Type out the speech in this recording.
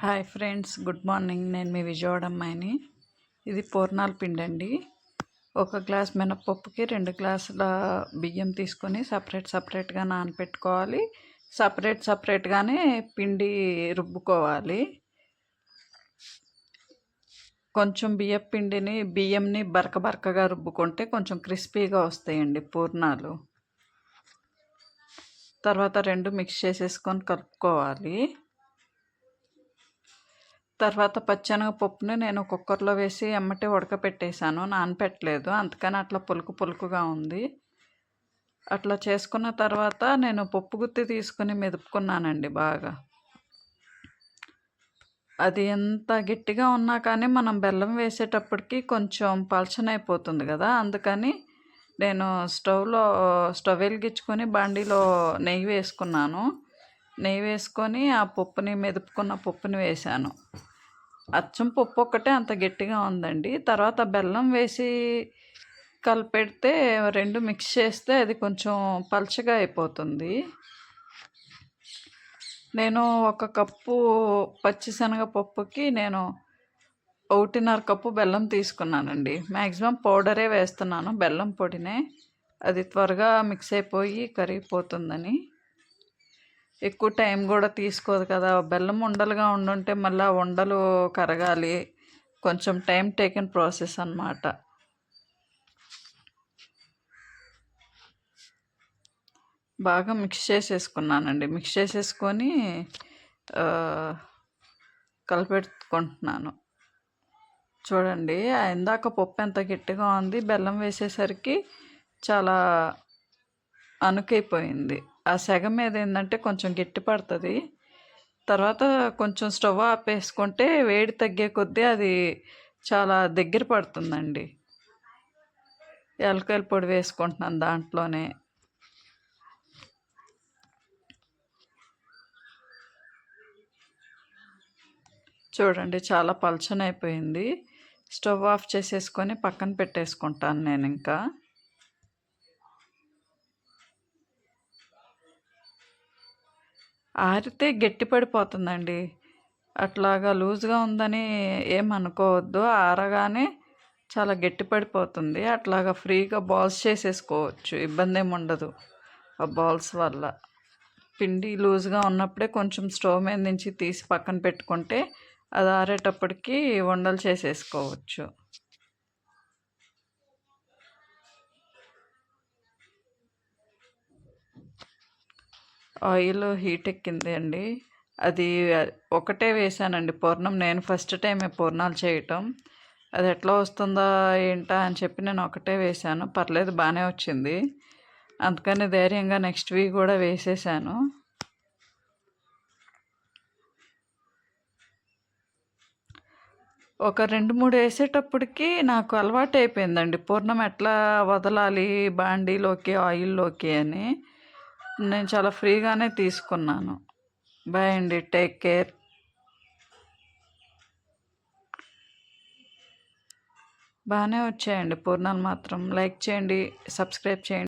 Hi friends, good morning. నేను మీ విజయవాడ అమ్మాయిని. ఇది పూర్ణాల పిండి అండి. ఒక గ్లాస్ మినపప్పుకి 2 గ్లాసుల బియ్యం తీసుకొని సపరేట్గా నానపెట్టుకోవాలి. సపరేట్గానే పిండి రుబ్బుకోవాలి. కొంచెం బియ్యంని బరకగా రుబ్బుకుంటే కొంచెం క్రిస్పీగా వస్తాయండి పూర్ణాలు. తర్వాత 2 మిక్స్ చేసేసుకొని కలుపుకోవాలి. తర్వాత పచ్చెనగపప్పుని నేను కుక్కర్లో వేసి ఎమ్మటే ఉడకపెట్టేశాను, నానపెట్టలేదు. అందుకని అట్లా పులుకుగా ఉంది. అట్లా చేసుకున్న తర్వాత నేను పప్పు గుత్తి తీసుకుని మెదుపుకున్నానండి బాగా. అది ఎంత గట్టిగా ఉన్నా కానీ మనం బెల్లం వేసేటప్పటికి కొంచెం పలచనైపోతుంది కదా. అందుకని నేను స్టవ్ వెలిగించుకొని బాండీలో నెయ్యి వేసుకున్నాను. నెయ్యి వేసుకొని ఆ మెదుపుకున్న పప్పుని వేశాను. అచ్చం పప్పు ఒక్కటే అంత గట్టిగా ఉందండి. తర్వాత బెల్లం వేసి కలిపెడితే 2 మిక్స్ చేస్తే అది కొంచెం పలచగా అయిపోతుంది. నేను 1 కప్పు పచ్చిశనగపప్పుకి నేను 1.5 కప్పు బెల్లం తీసుకున్నానండి. మ్యాక్సిమం పౌడరే వేస్తున్నాను, బెల్లం పొడినే. అది త్వరగా మిక్స్ అయిపోయి కరిగిపోతుందని. ఎక్కువ టైం కూడా తీసుకోదు కదా. బెల్లం ఉండలుగా ఉండుంటే మళ్ళీ ఉండలు కరగాలి. కొంచెం టైం టేకెన్ ప్రాసెస్ అన్నమాట. బాగా మిక్స్ చేసేసుకున్నానండి. మిక్స్ చేసేసుకొని కలిపెట్టుకుంటున్నాను. చూడండి, ఇందాక పప్పు ఎంత గట్టిగా ఉంది, బెల్లం వేసేసరికి చాలా అనుకైపోయింది. ఆ సెగ మీద ఏంటంటే కొంచెం గట్టి పడుతుంది. తర్వాత కొంచెం స్టవ్ ఆపేసుకుంటే వేడి తగ్గే కొద్దీ అది చాలా దగ్గర పడుతుందండి. యాలక్కాయల పొడి వేసుకుంటున్నాను దాంట్లోనే. చూడండి, చాలా పలచనైపోయింది. స్టవ్ ఆఫ్ చేసేసుకొని పక్కన పెట్టేసుకుంటాను నేను. ఇంకా ఆరితే గట్టి పడిపోతుందండి. అట్లాగా లూజ్గా ఉందని ఏమనుకోవద్దు. ఆరగానే చాలా గట్టి పడిపోతుంది. అట్లాగా ఫ్రీగా బాల్స్ చేసేసుకోవచ్చు, ఇబ్బంది ఏమి ఉండదు ఆ బాల్స్ వల్ల. పిండి లూజ్గా ఉన్నప్పుడే కొంచెం స్టవ్ మీద నుంచి తీసి పక్కన పెట్టుకుంటే అది ఆరేటప్పటికి ఉండలు చేసేసుకోవచ్చు. ఆయిల్ హీట్ ఎక్కింది అండి. అది ఒకటే వేసానండి పూర్ణం. నేను ఫస్ట్ టైమే పూర్ణాలు చేయటం. అది ఎట్లా వస్తుందా ఏంటా అని చెప్పి నేను ఒకటే వేసాను. పర్లేదు, బాగానే వచ్చింది. అందుకని ధైర్యంగా నెక్స్ట్ వీక్ కూడా వేసేసాను. ఒక 2-3 వేసేటప్పటికి నాకు అలవాటు అయిపోయిందండి పూర్ణం ఎట్లా వదలాలి బాండీలోకి, ఆయిల్లోకి అని. నేను చాలా ఫ్రీగానే తీసుకున్నాను. బాయ్ అండి, టేక్ కేర్. బాగానే వచ్చాయండి పూర్ణాలు మాత్రం. లైక్ చేయండి, సబ్స్క్రైబ్ చేయండి.